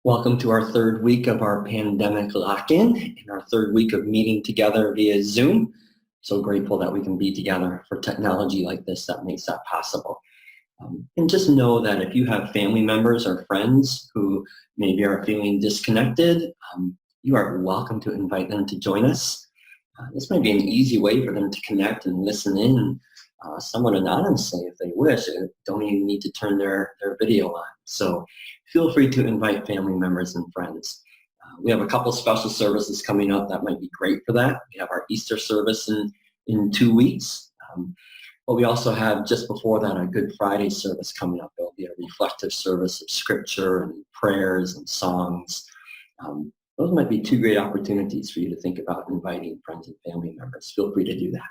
Welcome to our third week of our pandemic lock-in and our third week of meeting together via Zoom. So grateful that we can be together for technology like this that makes that possible. And just know that if you have family members or friends who maybe are feeling disconnected, you are welcome to invite them to join us. This might be an easy way for them to connect and listen in somewhat anonymously if they wish. They don't even need to turn their video on. So feel free to invite family members and friends. We have a couple special services coming up that might be great for that. We have our Easter service in 2 weeks. But we also have, just before that, a Good Friday service coming up. There'll be a reflective service of scripture and prayers and songs. Those might be two great opportunities for you to think about inviting friends and family members. Feel free to do that.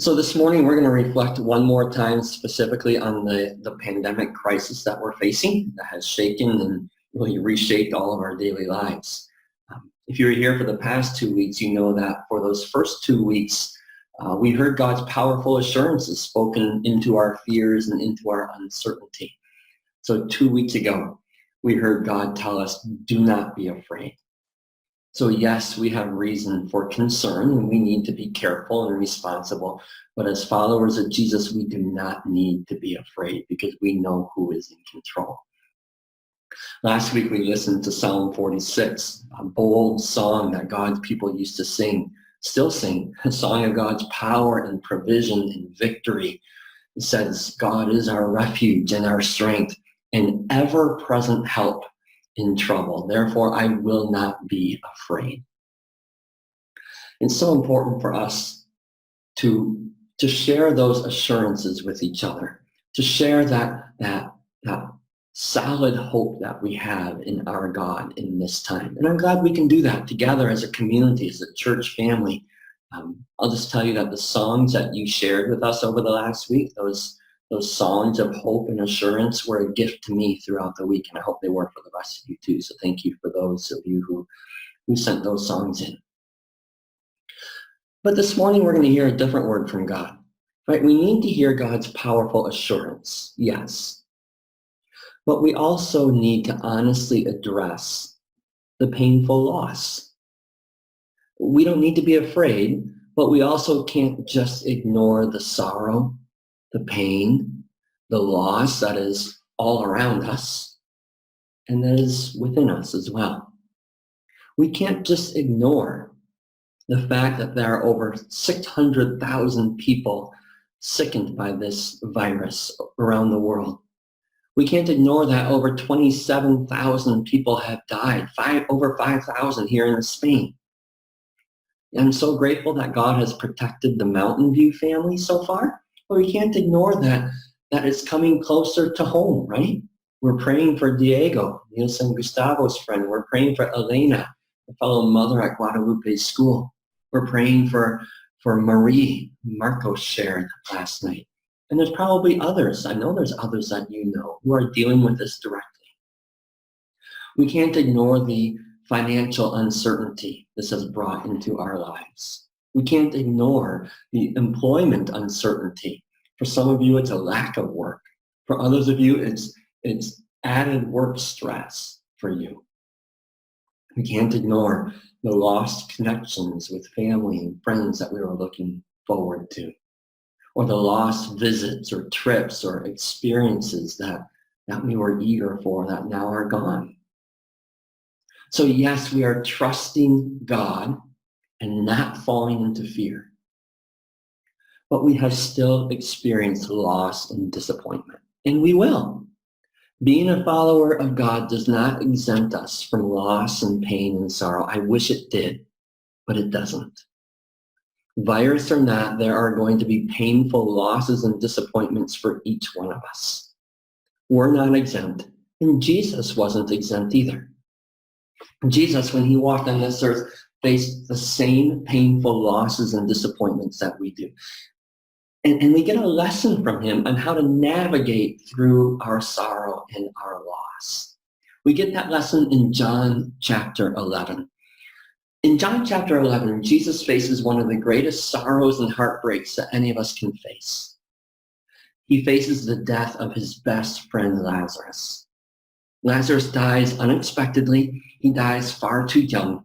So this morning, we're going to reflect one more time specifically on the pandemic crisis that we're facing that has shaken and really reshaped all of our daily lives. If you were here for the past 2 weeks, you know that for those first 2 weeks, we heard God's powerful assurances spoken into our fears and into our uncertainty. So 2 weeks ago, we heard God tell us, do not be afraid. So yes, we have reason for concern and we need to be careful and responsible. But as followers of Jesus, we do not need to be afraid because we know who is in control. Last week, we listened to Psalm 46, a bold song that God's people used to sing, still sing, a song of God's power and provision and victory. It says, God is our refuge and our strength and ever-present help in trouble. Therefore, I will not be afraid. It's so important for us to share those assurances with each other, to share that solid hope that we have in our God in this time. And I'm glad we can do that together as a community, as a church family. I'll just tell you that the songs that you shared with us over the last week, those songs of hope and assurance were a gift to me throughout the week, and I hope they were for the rest of you too. So thank you for those of you who sent those songs in. But this morning we're going to hear a different word from God, right? We need to hear God's powerful assurance, yes. But we also need to honestly address the painful loss. We don't need to be afraid, but we also can't just ignore the sorrow, the pain, the loss that is all around us and that is within us as well. We can't just ignore the fact that there are over 600,000 people sickened by this virus around the world. We can't ignore that over 27,000 people have died, over 5,000 here in Spain. I'm so grateful that God has protected the Mountainview family so far. But we can't ignore that it's coming closer to home, right? We're praying for Diego, Nielsen Gustavo's friend. We're praying for Elena, the fellow mother at Guadalupe School. We're praying for Marie, Marcos shared last night. And there's probably others. I know there's others that you know who are dealing with this directly. We can't ignore the financial uncertainty this has brought into our lives. We can't ignore the employment uncertainty. For some of you, it's a lack of work. For others of you, it's added work stress for you. We can't ignore the lost connections with family and friends that we were looking forward to, or the lost visits or trips or experiences that we were eager for that now are gone. So yes, we are trusting God and not falling into fear. But we have still experienced loss and disappointment, and we will. Being a follower of God does not exempt us from loss and pain and sorrow. I wish it did, but it doesn't. Virus or not, there are going to be painful losses and disappointments for each one of us. We're not exempt, and Jesus wasn't exempt either. Jesus, when he walked on this earth, faced the same painful losses and disappointments that we do. And we get a lesson from him on how to navigate through our sorrow and our loss. We get that lesson in John chapter 11. In John chapter 11, Jesus faces one of the greatest sorrows and heartbreaks that any of us can face. He faces the death of his best friend, Lazarus. Lazarus dies unexpectedly. He dies far too young.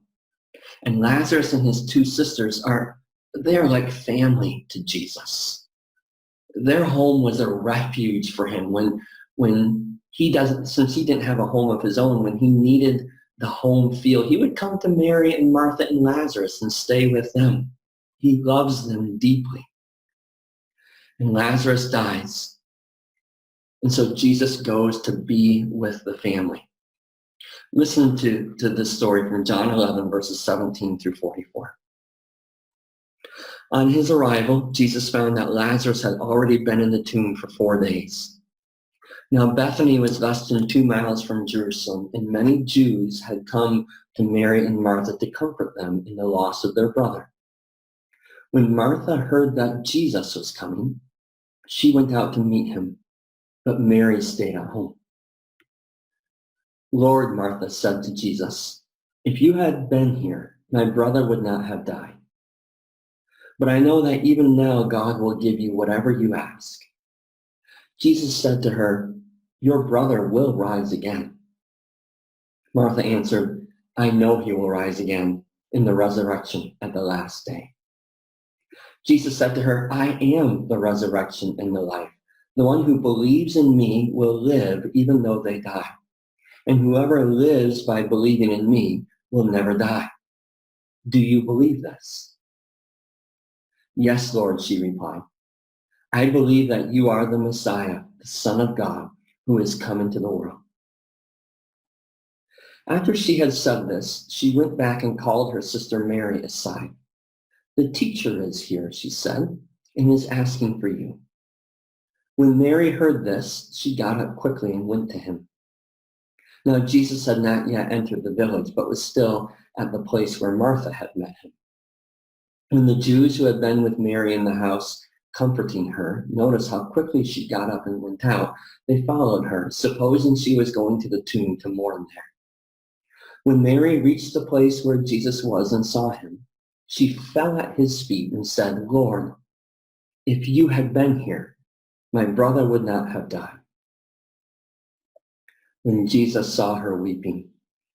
And Lazarus and his two sisters they're like family to Jesus. Their home was a refuge for him since he didn't have a home of his own, when he needed the home feel, he would come to Mary and Martha and Lazarus and stay with them. He loves them deeply. And Lazarus dies. And so Jesus goes to be with the family. Listen to this story from John 11, verses 17 through 44. On his arrival, Jesus found that Lazarus had already been in the tomb for 4 days. Now Bethany was less than 2 miles from Jerusalem, and many Jews had come to Mary and Martha to comfort them in the loss of their brother. When Martha heard that Jesus was coming, she went out to meet him, but Mary stayed at home. Lord, Martha said to Jesus, if you had been here, my brother would not have died. But I know that even now God will give you whatever you ask. Jesus said to her, your brother will rise again. Martha answered, I know he will rise again in the resurrection at the last day. Jesus said to her, I am the resurrection and the life. The one who believes in me will live even though they die. And whoever lives by believing in me will never die. Do you believe this? Yes, Lord, she replied. I believe that you are the Messiah, the Son of God, who has come into the world. After she had said this, she went back and called her sister Mary aside. The teacher is here, she said, and is asking for you. When Mary heard this, she got up quickly and went to him. Now Jesus had not yet entered the village, but was still at the place where Martha had met him. When the Jews who had been with Mary in the house, comforting her, noticed how quickly she got up and went out, they followed her, supposing she was going to the tomb to mourn there. When Mary reached the place where Jesus was and saw him, she fell at his feet and said, Lord, if you had been here, my brother would not have died. When Jesus saw her weeping,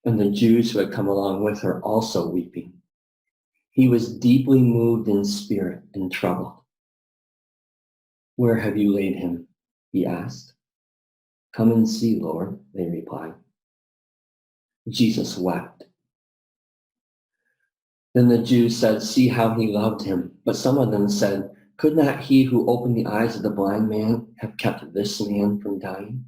and the Jews who had come along with her also weeping, he was deeply moved in spirit and troubled. Where have you laid him? He asked. Come and see, Lord, they replied. Jesus wept. Then the Jews said, see how he loved him. But some of them said, could not he who opened the eyes of the blind man have kept this man from dying?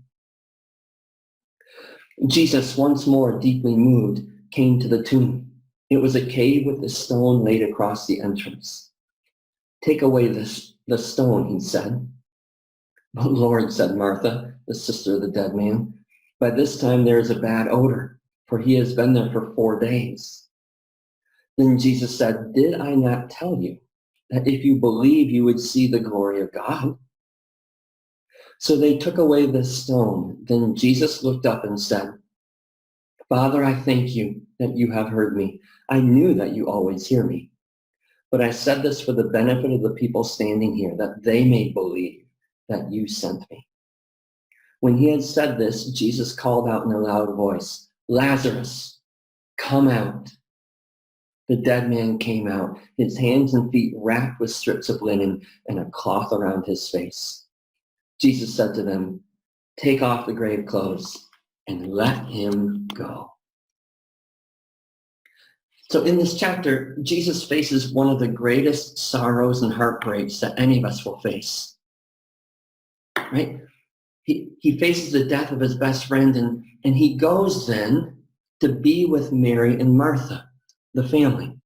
Jesus, once more deeply moved, came to the tomb. It was a cave with a stone laid across the entrance. Take away the stone, he said. But Lord, said Martha, the sister of the dead man, by this time there is a bad odor, for he has been there for 4 days. Then Jesus said, did I not tell you that if you believe, you would see the glory of God? So they took away the stone. Then Jesus looked up and said, Father, I thank you that you have heard me. I knew that you always hear me. But I said this for the benefit of the people standing here, that they may believe that you sent me. When he had said this, Jesus called out in a loud voice, Lazarus, come out. The dead man came out, his hands and feet wrapped with strips of linen and a cloth around his face. Jesus said to them, take off the grave clothes and let him go. So in this chapter, Jesus faces one of the greatest sorrows and heartbreaks that any of us will face, right? He faces the death of his best friend, and he goes then to be with Mary and Martha, the family.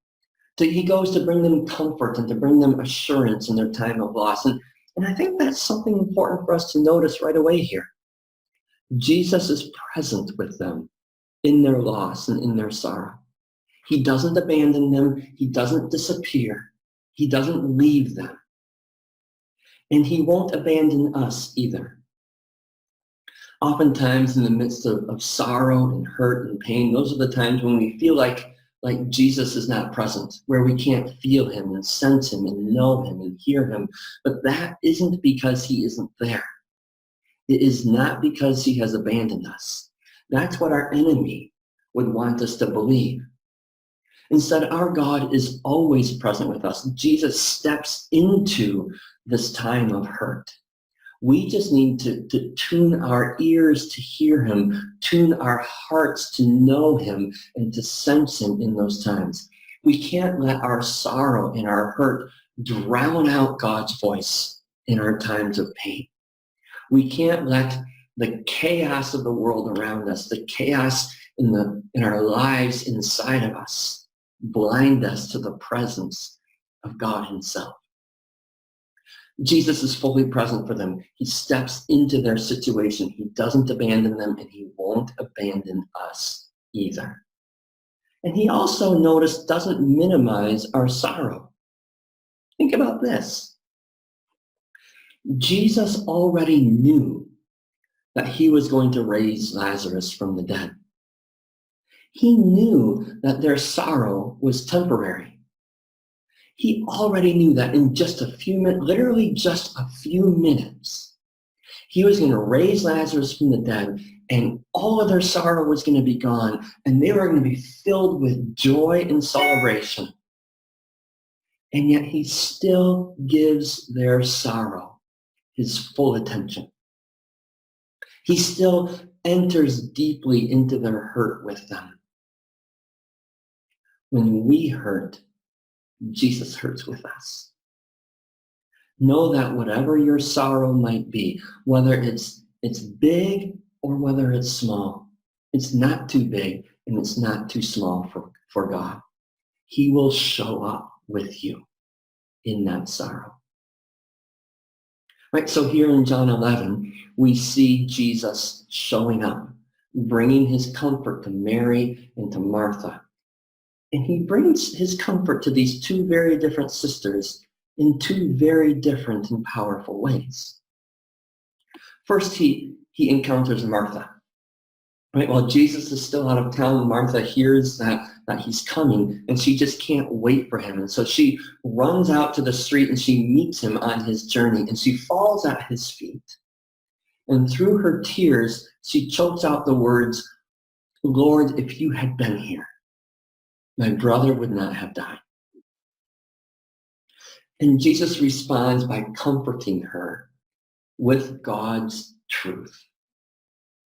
So he goes to bring them comfort and to bring them assurance in their time of loss. And I think that's something important for us to notice right away here. Jesus is present with them in their loss and in their sorrow. He doesn't abandon them. He doesn't disappear. He doesn't leave them. And he won't abandon us either. Oftentimes in the midst of sorrow and hurt and pain, those are the times when we feel like Jesus is not present, where we can't feel him and sense him and know him and hear him. But that isn't because he isn't there. It is not because he has abandoned us. That's what our enemy would want us to believe. Instead, our God is always present with us. Jesus steps into this time of hurt. We just need to tune our ears to hear him, tune our hearts to know him and to sense him in those times. We can't let our sorrow and our hurt drown out God's voice in our times of pain. We can't let the chaos of the world around us, the chaos in our lives inside of us, blind us to the presence of God himself. Jesus is fully present for them. He steps into their situation. He doesn't abandon them, and he won't abandon us either. And he also, notice, doesn't minimize our sorrow. Think about this. Jesus already knew that he was going to raise Lazarus from the dead. He knew that their sorrow was temporary. He already knew that in just a few minutes, literally just a few minutes, he was going to raise Lazarus from the dead, and all of their sorrow was going to be gone, and they were going to be filled with joy and celebration. And yet he still gives their sorrow his full attention. He still enters deeply into their hurt with them. When we hurt, Jesus hurts with us. Know that whatever your sorrow might be, whether it's big or whether it's small, it's not too big and it's not too small for God. He will show up with you in that sorrow. Right, so here in John 11, we see Jesus showing up, bringing his comfort to Mary and to Martha. And he brings his comfort to these two very different sisters in two very different and powerful ways. First, he encounters Martha. Right, while Jesus is still out of town, Martha hears that he's coming, and she just can't wait for him. And so she runs out to the street, and she meets him on his journey, and she falls at his feet. And through her tears, she chokes out the words, "Lord, if you had been here, my brother would not have died." And Jesus responds by comforting her with God's truth.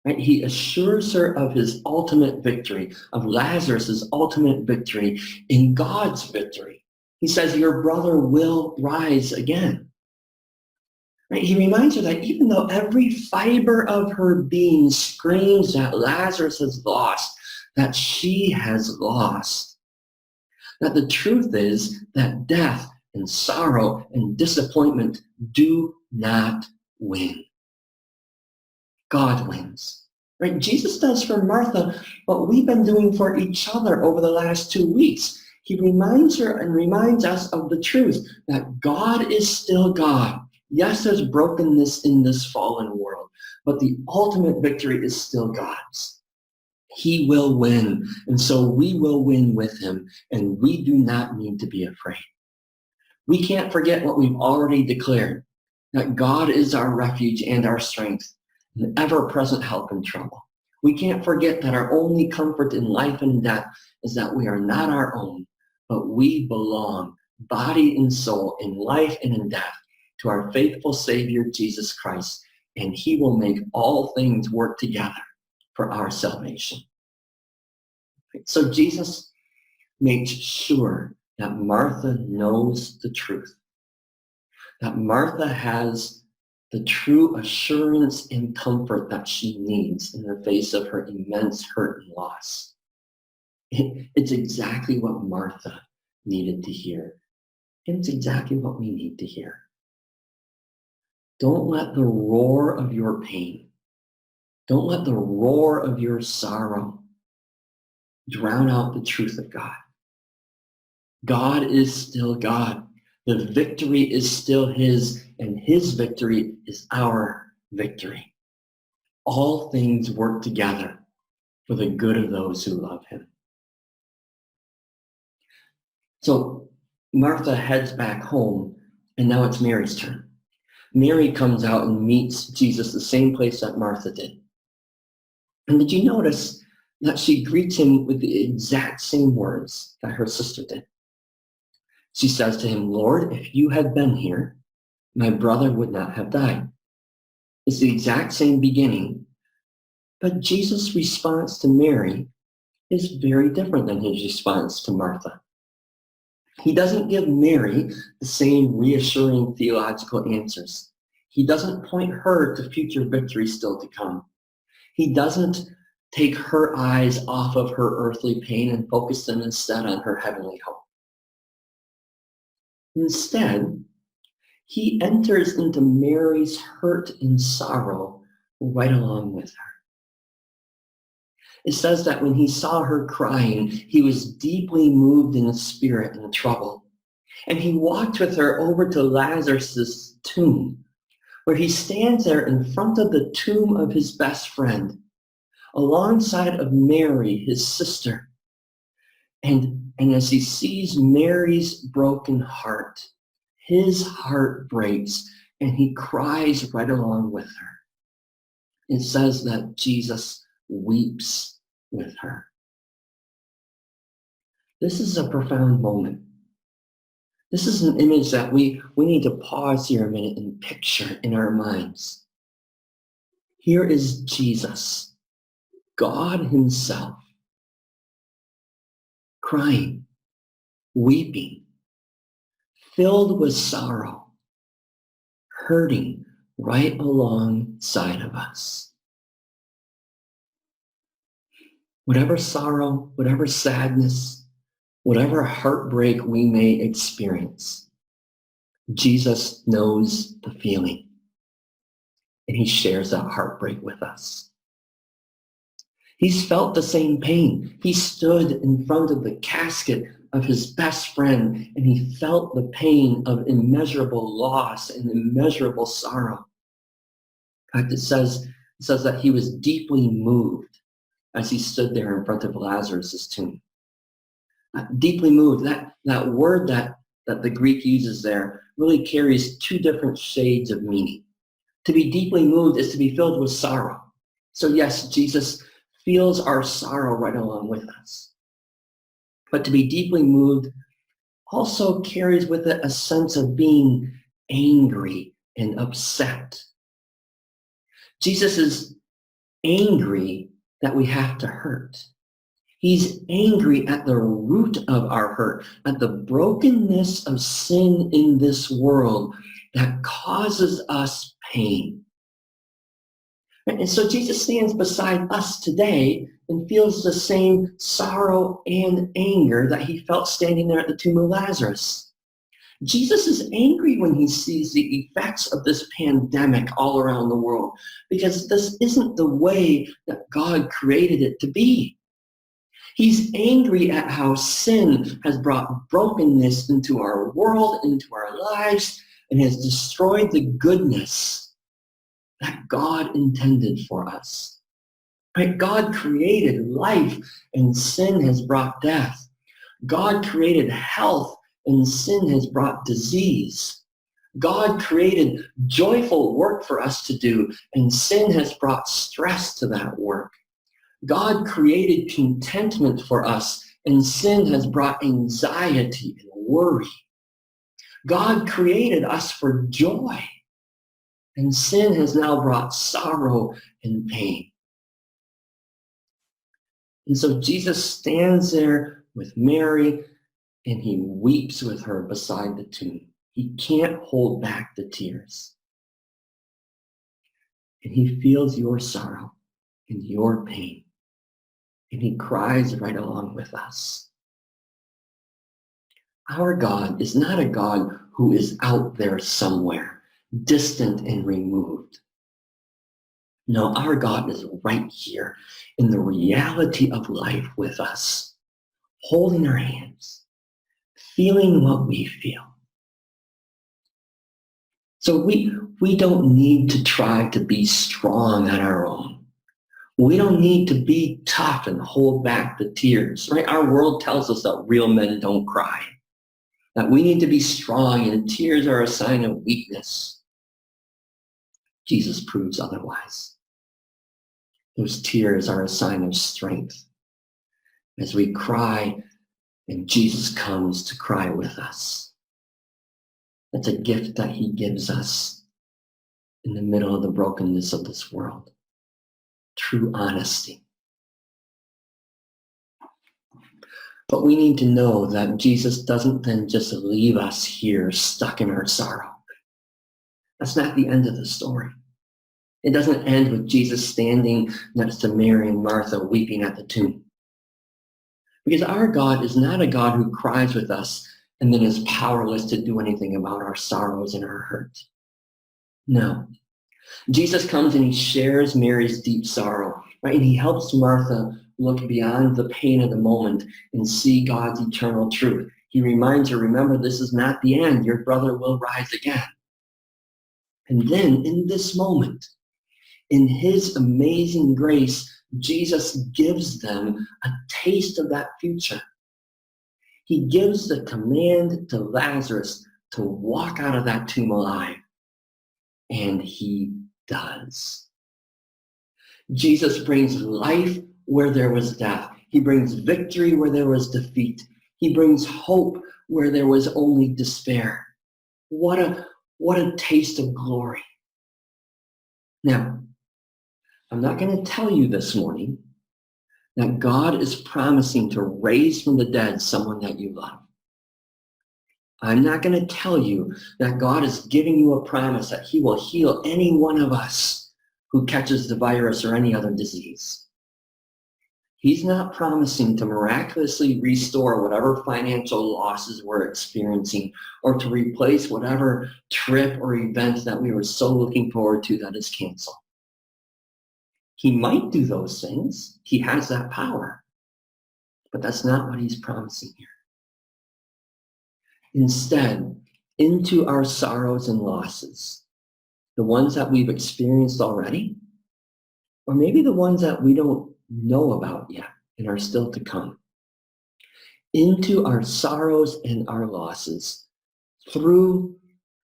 Right? He assures her of his ultimate victory, of Lazarus' ultimate victory, in God's victory. He says, your brother will rise again. Right? He reminds her that even though every fiber of her being screams that Lazarus has lost, that she has lost, that the truth is that death and sorrow and disappointment do not win. God wins. Right? Jesus does for Martha what we've been doing for each other over the last 2 weeks. He reminds her and reminds us of the truth that God is still God. Yes, there's brokenness in this fallen world, but the ultimate victory is still God's. He will win, and so we will win with him, and we do not need to be afraid. We can't forget what we've already declared, that God is our refuge and our strength, an ever-present help in trouble. We can't forget that our only comfort in life and death is that we are not our own, but we belong, body and soul, in life and in death, to our faithful Savior, Jesus Christ, and he will make all things work together for our salvation. So Jesus makes sure that Martha knows the truth, that Martha has the true assurance and comfort that she needs in the face of her immense hurt and loss. It's exactly what Martha needed to hear. And it's exactly what we need to hear. Don't let the roar of your pain, don't let the roar of your sorrow drown out the truth of God. God is still God. The victory is still his, and his victory is our victory. All things work together for the good of those who love him. So Martha heads back home, and now it's Mary's turn. Mary comes out and meets Jesus the same place that Martha did. And did you notice that she greets him with the exact same words that her sister did? She says to him, "Lord, if you had been here, my brother would not have died." It's the exact same beginning, but Jesus' response to Mary is very different than his response to Martha. He doesn't give Mary the same reassuring theological answers. He doesn't point her to future victory still to come. He doesn't take her eyes off of her earthly pain and focus them instead on her heavenly hope. Instead, he enters into Mary's hurt and sorrow right along with her. It says that when he saw her crying, he was deeply moved in the spirit and troubled. And he walked with her over to Lazarus' tomb, where he stands there in front of the tomb of his best friend, alongside of Mary, his sister. And as he sees Mary's broken heart, his heart breaks and he cries right along with her. It says that Jesus weeps with her. This is a profound moment. This is an image that we need to pause here a minute and picture in our minds. Here is Jesus, God himself, crying, weeping, filled with sorrow, hurting right alongside of us. Whatever sorrow, whatever sadness, whatever heartbreak we may experience, Jesus knows the feeling, and he shares that heartbreak with us. He's felt the same pain. He stood in front of the casket of his best friend, and he felt the pain of immeasurable loss and immeasurable sorrow. In fact, it says that he was deeply moved as he stood there in front of Lazarus' tomb. Deeply moved, that word that the Greek uses there really carries two different shades of meaning. To be deeply moved is to be filled with sorrow. So yes, Jesus feels our sorrow right along with us. But to be deeply moved also carries with it a sense of being angry and upset. Jesus is angry that we have to hurt. He's angry at the root of our hurt, at the brokenness of sin in this world that causes us pain. And so Jesus stands beside us today and feels the same sorrow and anger that he felt standing there at the tomb of Lazarus. Jesus is angry when he sees the effects of this pandemic all around the world, because this isn't the way that God created it to be. He's angry at how sin has brought brokenness into our world, into our lives, and has destroyed the goodness that God intended for us. Right? God created life, and sin has brought death. God created health, and sin has brought disease. God created joyful work for us to do, and sin has brought stress to that work. God created contentment for us, and sin has brought anxiety and worry. God created us for joy, and sin has now brought sorrow and pain. And so Jesus stands there with Mary, and he weeps with her beside the tomb. He can't hold back the tears. And he feels your sorrow and your pain. And he cries right along with us. Our God is not a God who is out there somewhere, distant and removed. No, our God is right here in the reality of life with us, holding our hands, feeling what we feel. So we don't need to try to be strong on our own. We don't need to be tough and hold back the tears, right? Our world tells us that real men don't cry, that we need to be strong and tears are a sign of weakness. Jesus proves otherwise. Those tears are a sign of strength as we cry and Jesus comes to cry with us. That's a gift that he gives us in the middle of the brokenness of this world. True honesty. But we need to know that Jesus doesn't then just leave us here stuck in our sorrow. That's not the end of the story. It doesn't end with Jesus standing next to Mary and Martha weeping at the tomb. Because our God is not a God who cries with us and then is powerless to do anything about our sorrows and our hurt. No. Jesus comes and he shares Mary's deep sorrow, right? And he helps Martha look beyond the pain of the moment and see God's eternal truth. He reminds her, remember, this is not the end. Your brother will rise again. And then in this moment, in his amazing grace, Jesus gives them a taste of that future. He gives the command to Lazarus to walk out of that tomb alive. And he does. Jesus brings life where there was death. He brings victory where there was defeat. He brings hope where there was only despair. What a taste of glory. Now, I'm not going to tell you this morning that God is promising to raise from the dead someone that you love. I'm not going to tell you that God is giving you a promise that he will heal any one of us who catches the virus or any other disease. He's not promising to miraculously restore whatever financial losses we're experiencing or to replace whatever trip or event that we were so looking forward to that is canceled. He might do those things. He has that power. But that's not what he's promising here. Instead, into our sorrows and losses, the ones that we've experienced already, or maybe the ones that we don't know about yet and are still to come, into our sorrows and our losses, through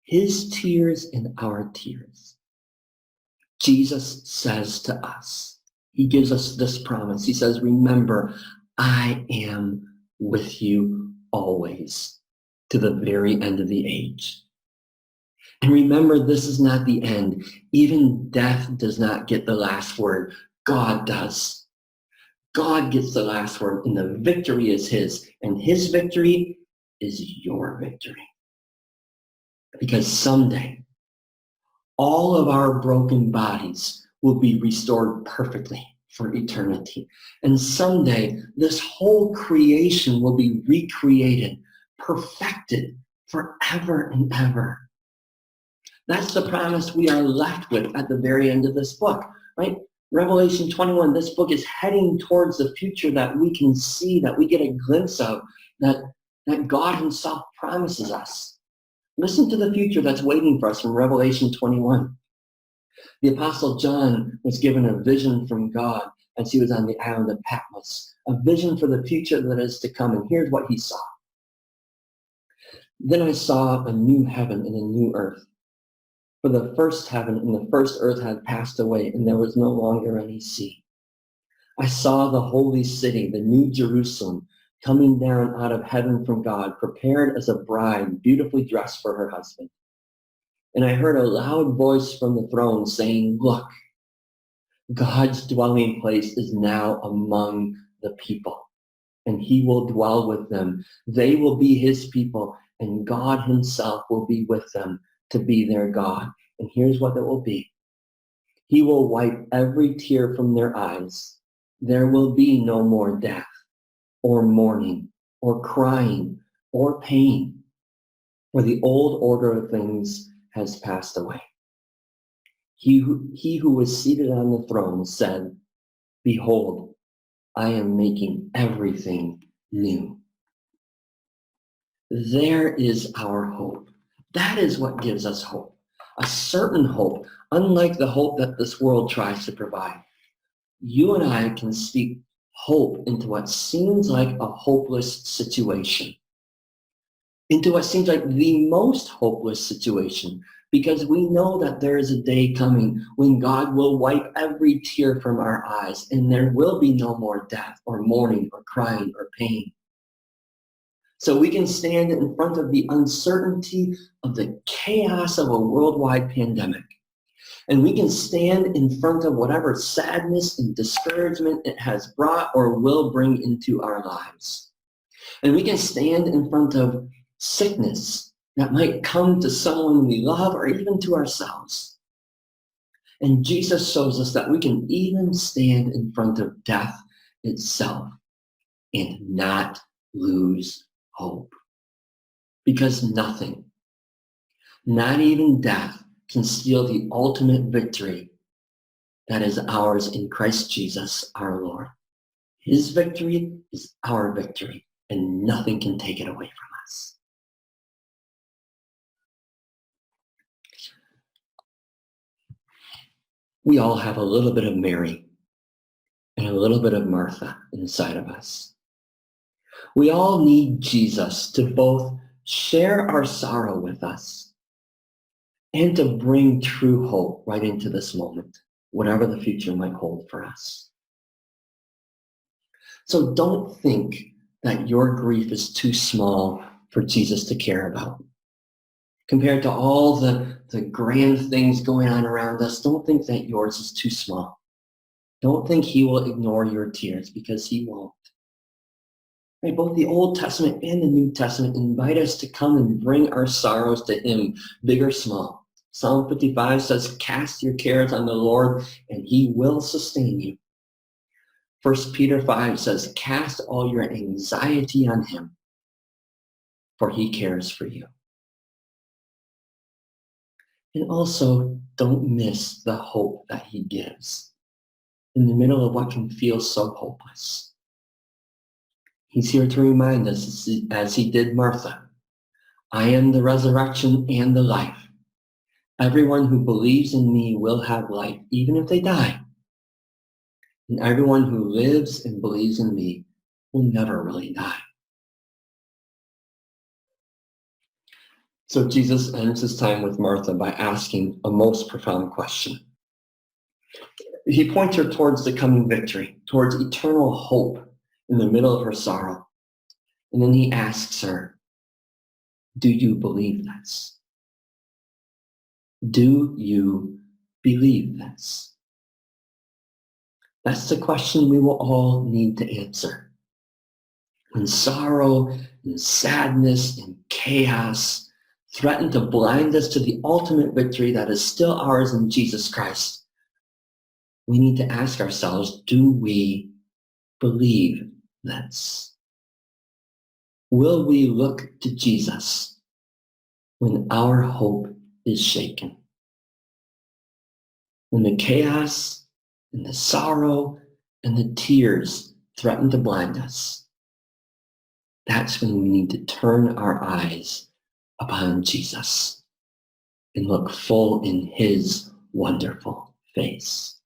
his tears and our tears, Jesus says to us, he gives us this promise. He says, remember, I am with you always to the very end of the age. And remember, this is not the end. Even death does not get the last word. God does. God gets the last word, and the victory is his. And his victory is your victory. Because someday, all of our broken bodies will be restored perfectly for eternity. And someday, this whole creation will be recreated, perfected forever and ever. That's the promise we are left with at the very end of this book, right? Revelation 21, this book is heading towards the future that we can see, that we get a glimpse of, that God himself promises us. Listen to the future that's waiting for us from Revelation 21. The Apostle John was given a vision from God as he was on the island of Patmos, a vision for the future that is to come. And here's what he saw. Then I saw a new heaven and a new earth. For the first heaven and the first earth had passed away, and there was no longer any sea. I saw the holy city, the new Jerusalem, coming down out of heaven from God, prepared as a bride, beautifully dressed for her husband. And I heard a loud voice from the throne saying, look, God's dwelling place is now among the people, and he will dwell with them. They will be his people, and God himself will be with them to be their God. And here's what it will be. He will wipe every tear from their eyes. There will be no more death, or mourning, or crying, or pain, for the old order of things has passed away. He who was seated on the throne said, behold, I am making everything new. There is our hope. That is what gives us hope. A certain hope, unlike the hope that this world tries to provide. You and I can speak hope into what seems like a hopeless situation. Into what seems like the most hopeless situation. because we know that there is a day coming when God will wipe every tear from our eyes, and there will be no more death or mourning or crying or pain. So we can stand in front of the uncertainty of the chaos of a worldwide pandemic. And we can stand in front of whatever sadness and discouragement it has brought or will bring into our lives. And we can stand in front of sickness that might come to someone we love or even to ourselves. And Jesus shows us that we can even stand in front of death itself and not lose hope. Because nothing, not even death, can steal the ultimate victory that is ours in Christ Jesus, our Lord. His victory is our victory, and nothing can take it away from us. We all have a little bit of Mary and a little bit of Martha inside of us. We all need Jesus to both share our sorrow with us and to bring true hope right into this moment, whatever the future might hold for us. So don't think that your grief is too small for Jesus to care about. Compared to all the grand things going on around us, don't think that yours is too small. Don't think he will ignore your tears, because he won't. Right? Both the Old Testament and the New Testament invite us to come and bring our sorrows to him, big or small. Psalm 55 says, cast your cares on the Lord and he will sustain you. 1 Peter 5 says, cast all your anxiety on him, for he cares for you. And also, don't miss the hope that he gives in the middle of what can feel so hopeless. He's here to remind us, as he did Martha, I am the resurrection and the life. Everyone who believes in me will have life, even if they die. And everyone who lives and believes in me will never really die. So Jesus ends his time with Martha by asking a most profound question. He points her towards the coming victory, towards eternal hope in the middle of her sorrow. And then he asks her, do you believe this? Do you believe this? That's the question we will all need to answer. When sorrow and sadness and chaos threaten to blind us to the ultimate victory that is still ours in Jesus Christ, we need to ask ourselves, do we believe this? Will we look to Jesus when our hope is shaken? When the chaos and the sorrow and the tears threaten to blind us, that's when we need to turn our eyes upon Jesus and look full in his wonderful face.